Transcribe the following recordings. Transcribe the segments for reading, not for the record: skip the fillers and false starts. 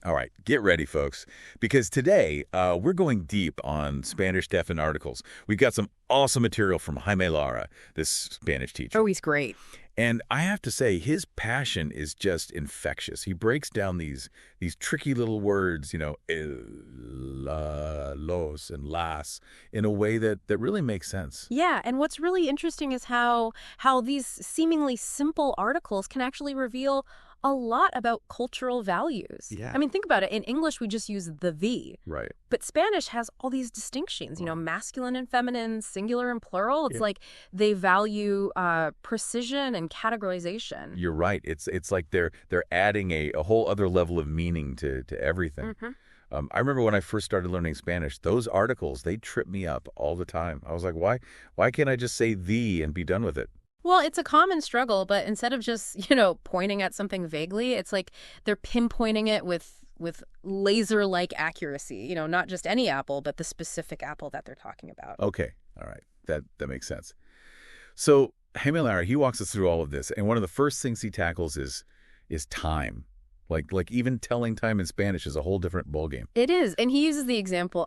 All right, get ready, folks, because today we're going deep on Spanish definite articles. We've got some awesome material from Jaime Lara, this Spanish teacher. Oh, he's great. And I have to say, his passion is just infectious. He breaks down these tricky little words, el, la, los, and las, in a way that really makes sense. Yeah, and what's really interesting is how these seemingly simple articles can actually reveal a lot about cultural values. Yeah. I mean, think about it. In English, we just use the V. Right. But Spanish has all these distinctions, masculine and feminine, singular and plural. It's like they value precision and categorization. You're right. It's like they're adding a whole other level of meaning to everything. Mm-hmm. I remember when I first started learning Spanish, those articles, they trip me up all the time. I was like, why can't I just say the and be done with it? Well, it's a common struggle, but instead of just, pointing at something vaguely, it's like they're pinpointing it with laser-like accuracy, not just any apple, but the specific apple that they're talking about. Okay. All right. That makes sense. So Jaime Lara, he walks us through all of this, and one of the first things he tackles is time. Like even telling time in Spanish is a whole different ballgame. It is, and he uses the example,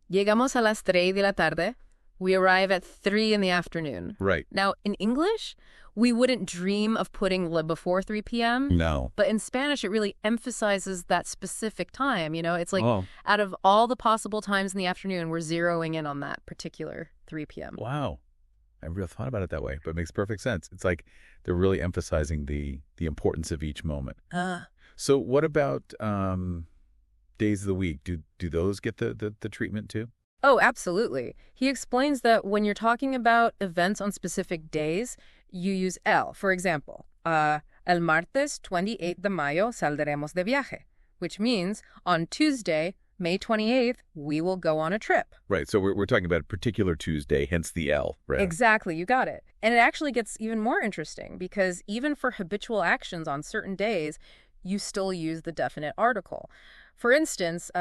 llegamos a las 3 de la tarde. We arrive at 3 in the afternoon. Right. Now, in English, we wouldn't dream of putting before 3 p.m. No. But in Spanish, it really emphasizes that specific time. It's like out of all the possible times in the afternoon, we're zeroing in on that particular 3 p.m. Wow. I never thought about it that way, but it makes perfect sense. It's like they're really emphasizing the importance of each moment. So what about days of the week? Do those get the treatment too? Oh, absolutely. He explains that when you're talking about events on specific days, you use el. For example, el martes 28 de mayo saldremos de viaje, which means on Tuesday, May 28th, we will go on a trip. Right. So we're talking about a particular Tuesday, hence the L, right? Exactly. You got it. And it actually gets even more interesting because even for habitual actions on certain days, you still use the definite article. For instance,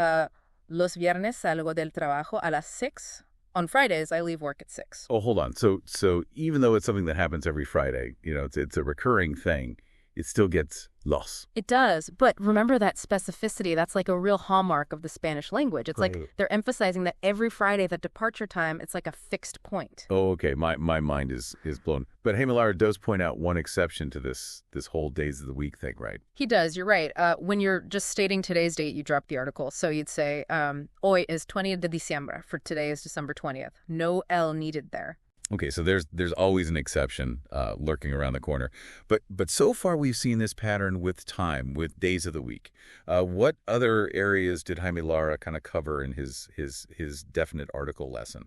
los viernes salgo del trabajo a las 6. On Fridays, I leave work at 6. Oh, hold on. So even though it's something that happens every Friday, it's a recurring thing, it still gets los. It does. But remember that specificity. That's like a real hallmark of the Spanish language. It's like they're emphasizing that every Friday, the departure time, it's like a fixed point. Oh, okay. My mind is blown. But Jaime Lara does point out one exception to this whole days of the week thing, right? He does. You're right. When you're just stating today's date, you drop the article. So you'd say, hoy es 20 de diciembre. For today is December 20th. No el needed there. Okay, so there's always an exception lurking around the corner. But so far we've seen this pattern with time, with days of the week. What other areas did Jaime Lara kind of cover in his definite article lesson?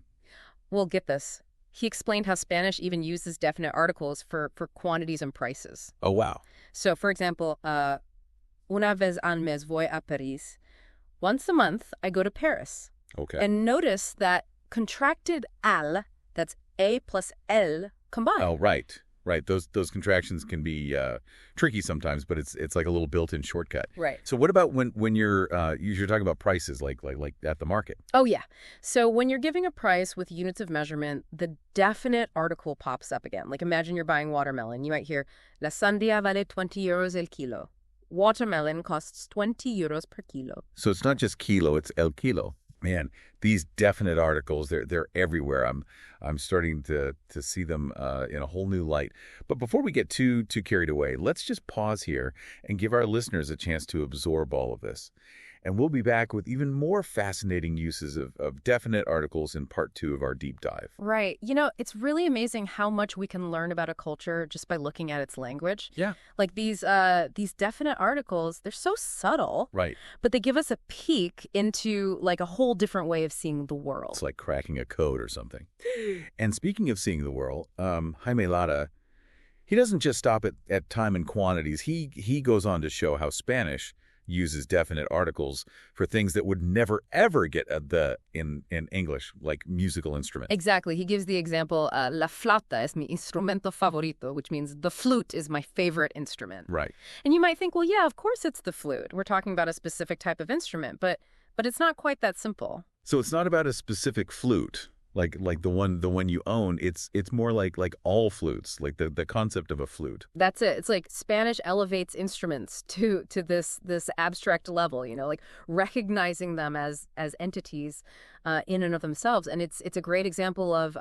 Well, get this. He explained how Spanish even uses definite articles for quantities and prices. Oh, wow. So, for example, una vez al mes voy a París. Once a month, I go to Paris. Okay. And notice that contracted al, that's a plus el combined. Oh, right. Those contractions can be tricky sometimes, but it's like a little built-in shortcut. Right. So what about when you're talking about prices, like at the market? Oh, yeah. So when you're giving a price with units of measurement, the definite article pops up again. Like imagine you're buying watermelon. You might hear, la sandía vale 20 euros el kilo. Watermelon costs 20 euros per kilo. So it's not just kilo, it's el kilo. Man, these definite articles, they're everywhere. I'm starting to see them in a whole new light. But before we get too carried away, let's just pause here and give our listeners a chance to absorb all of this. And we'll be back with even more fascinating uses of definite articles in part 2 of our deep dive. Right. It's really amazing how much we can learn about a culture just by looking at its language. Yeah. Like these definite articles, they're so subtle. Right. But they give us a peek into like a whole different way of seeing the world. It's like cracking a code or something. And speaking of seeing the world, Jaime Lara, he doesn't just stop at time and quantities. He goes on to show how Spanish uses definite articles for things that would never, ever get in English, like musical instruments. Exactly. He gives the example, la flauta es mi instrumento favorito, which means the flute is my favorite instrument. Right. And you might think, well, yeah, of course it's the flute. We're talking about a specific type of instrument, but it's not quite that simple. So it's not about a specific flute. Like the one you own, it's more like all flutes, like the concept of a flute. That's it. It's like Spanish elevates instruments to this abstract level, like recognizing them as entities in and of themselves. And it's a great example of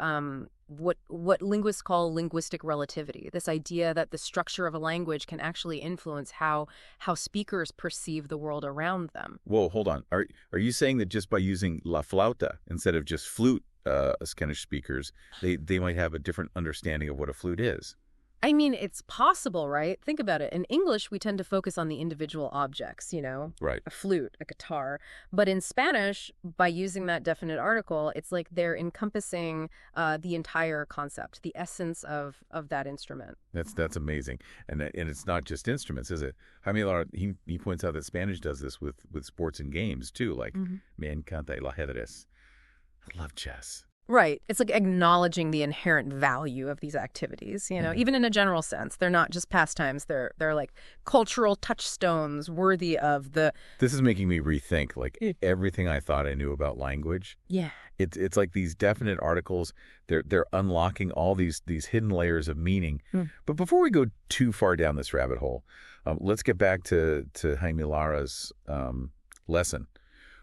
what linguists call linguistic relativity. This idea that the structure of a language can actually influence how speakers perceive the world around them. Whoa, hold on. Are you saying that just by using la flauta instead of just flute, Spanish speakers, they might have a different understanding of what a flute is? I mean, it's possible, right? Think about it. In English, we tend to focus on the individual objects, Right. a flute, a guitar. But in Spanish, by using that definite article, it's like they're encompassing the entire concept, the essence of that instrument. That's amazing. And it's not just instruments, is it? Jaime Lara, he points out that Spanish does this with sports and games too, like me encanta el ajedrez. I love chess. Right. It's like acknowledging the inherent value of these activities, even in a general sense. They're not just pastimes. They're like cultural touchstones worthy of the... This is making me rethink like everything I thought I knew about language. Yeah. It's like these definite articles, they're unlocking all these hidden layers of meaning. But before we go too far down this rabbit hole, let's get back to Jaime Lara's lesson.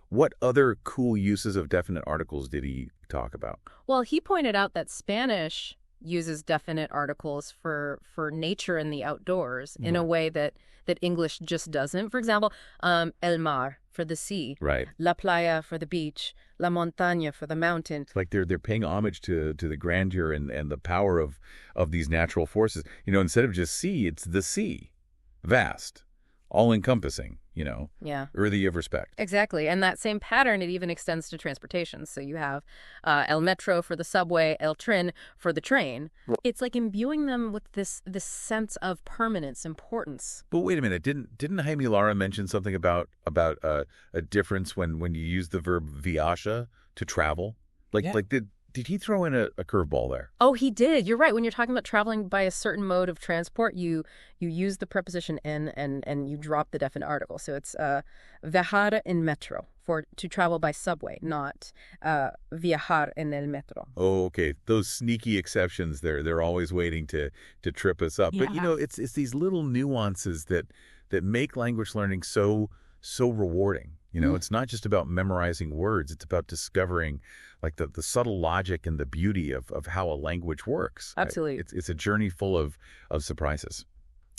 What other cool uses of definite articles did he talk about? Well, he pointed out that Spanish uses definite articles for nature and the outdoors in a way that English just doesn't. For example, el mar for the sea, Right. la playa for the beach, la montaña for the mountain. It's like they're paying homage to the grandeur and the power of these natural forces. Instead of just sea, it's the sea. Vast, all-encompassing, Yeah. worthy of respect. Exactly. And that same pattern, it even extends to transportation. So you have el metro for the subway, el tren for the train. It's like imbuing them with this sense of permanence, importance. But wait a minute, didn't Jaime Lara mention something about a difference when you use the verb viaja to travel? Like did he throw in a curveball there? Oh, he did. You're right. When you're talking about traveling by a certain mode of transport, you use the preposition en and you drop the definite article. So it's viajar en metro to travel by subway, not viajar en el metro. Oh, okay. Those sneaky exceptions they're always waiting to trip us up. But it's these little nuances that make language learning so rewarding. It's not just about memorizing words, it's about discovering like the subtle logic and the beauty of how a language works. Absolutely. It's a journey full of surprises.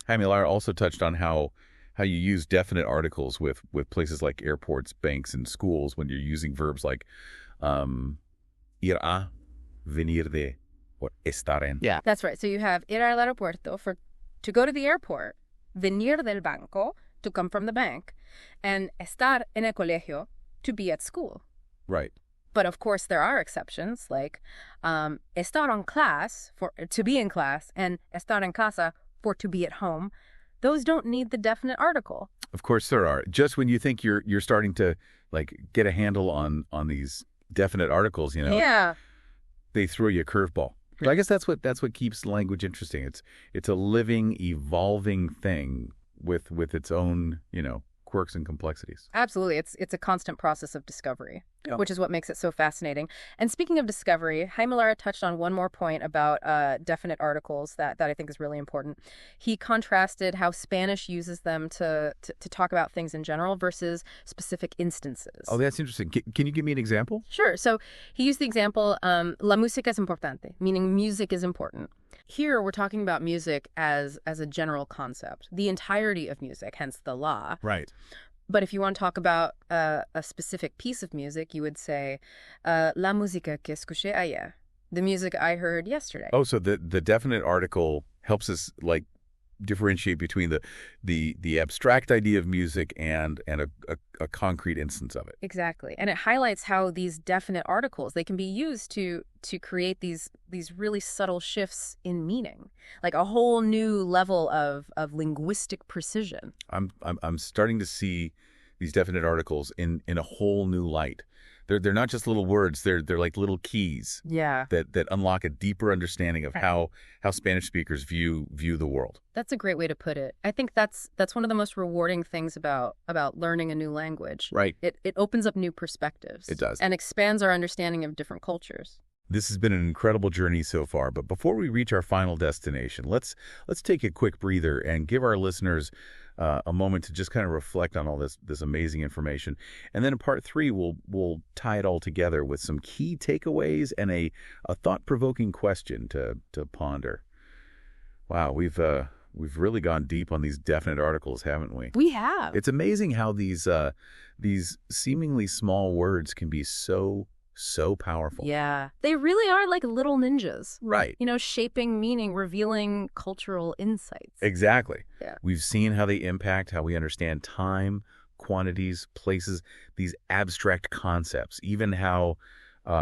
Jaime Lara also touched on how you use definite articles with places like airports, banks, and schools when you're using verbs like ir a, venir de, or estar en. Yeah. That's right. So you have ir al aeropuerto to go to the airport, venir del banco, to come from the bank, and estar en el colegio, to be at school. Right. But of course, there are exceptions, like estar en clase, to be in class, and estar en casa, for to be at home. Those don't need the definite article. Of course there are. Just when you think you're starting to like get a handle on these definite articles, Yeah. they throw you a curveball. So I guess that's what keeps language interesting. It's a living, evolving thing with its own, quirks and complexities. Absolutely. It's a constant process of discovery, Yeah. which is what makes it so fascinating. And speaking of discovery, Jaime Lara touched on one more point about definite articles that I think is really important. He contrasted how Spanish uses them to talk about things in general versus specific instances. Oh, that's interesting. Can you give me an example? Sure. So he used the example, la música es importante, meaning music is important. Here, we're talking about music as a general concept, the entirety of music, hence the la. Right. But if you want to talk about a specific piece of music, you would say, la música que escuché ayer, the music I heard yesterday. Oh, so the definite article helps us like differentiate between the abstract idea of music and a concrete instance of it. Exactly. And it highlights how these definite articles, they can be used to create these really subtle shifts in meaning, like a whole new level of linguistic precision. I'm starting to see these definite articles in a whole new light. They're not just little words, they're like little keys. Yeah. That unlock a deeper understanding of how Spanish speakers view the world. That's a great way to put it. I think that's one of the most rewarding things about learning a new language. Right. It opens up new perspectives. It does. And expands our understanding of different cultures. This has been an incredible journey so far, but before we reach our final destination, let's take a quick breather and give our listeners a moment to just kind of reflect on all this amazing information. And then in part three, we'll tie it all together with some key takeaways and a thought-provoking question to ponder. Wow, we've really gone deep on these definite articles, haven't we? We have. It's amazing how these seemingly small words can be so powerful. Yeah. They really are like little ninjas. Right. You know, shaping meaning, revealing cultural insights. Exactly. Yeah. We've seen how they impact how we understand time, quantities, places, these abstract concepts, even how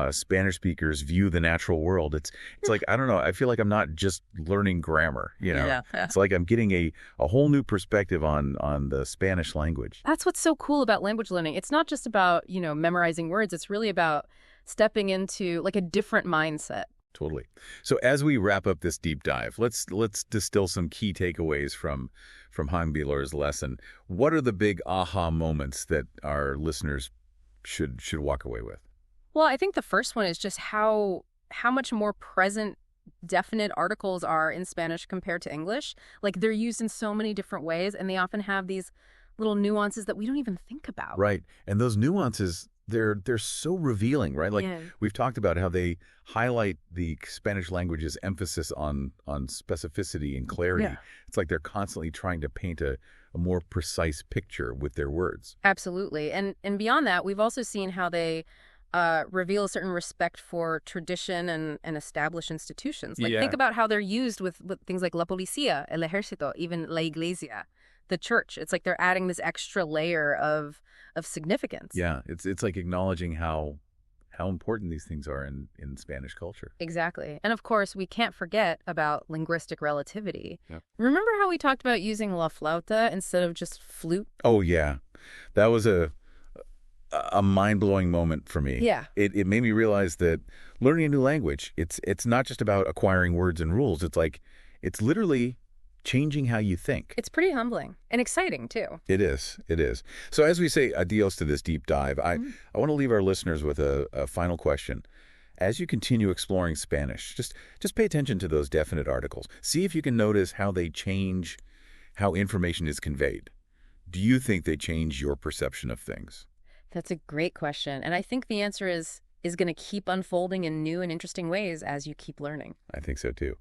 Spanish speakers view the natural world. It's like, I don't know, I feel like I'm not just learning grammar, you know. Yeah. It's like I'm getting a whole new perspective on the Spanish language. That's what's so cool about language learning. It's not just about, memorizing words. It's really about stepping into like a different mindset. Totally. So as we wrap up this deep dive, let's distill some key takeaways from Hangbieler's lesson. What are the big aha moments that our listeners should walk away with? Well, I think the first one is just how much more present definite articles are in Spanish compared to English. Like they're used in so many different ways, and they often have these little nuances that we don't even think about. Right. And those nuances, they're so revealing, right? Like Yeah. we've talked about how they highlight the Spanish language's emphasis on specificity and clarity. Yeah. It's like they're constantly trying to paint a more precise picture with their words. Absolutely. And beyond that, we've also seen how they reveal a certain respect for tradition and established institutions. Like, Yeah. think about how they're used with things like la policía, el ejército, even la iglesia, the church. It's like they're adding this extra layer of significance. Yeah, it's like acknowledging how important these things are in Spanish culture. Exactly. And of course, we can't forget about linguistic relativity. Yep. Remember how we talked about using la flauta instead of just flute? Oh yeah, that was a mind-blowing moment for me. Yeah. It made me realize that learning a new language, it's not just about acquiring words and rules. It's literally changing how you think. It's pretty humbling and exciting, too. It is. It is. So as we say adios to this deep dive, I want to leave our listeners with a final question. As you continue exploring Spanish, just pay attention to those definite articles. See if you can notice how they change how information is conveyed. Do you think they change your perception of things? That's a great question. And I think the answer is going to keep unfolding in new and interesting ways as you keep learning. I think so too.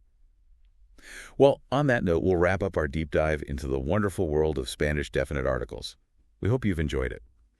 Well, on that note, we'll wrap up our deep dive into the wonderful world of Spanish definite articles. We hope you've enjoyed it.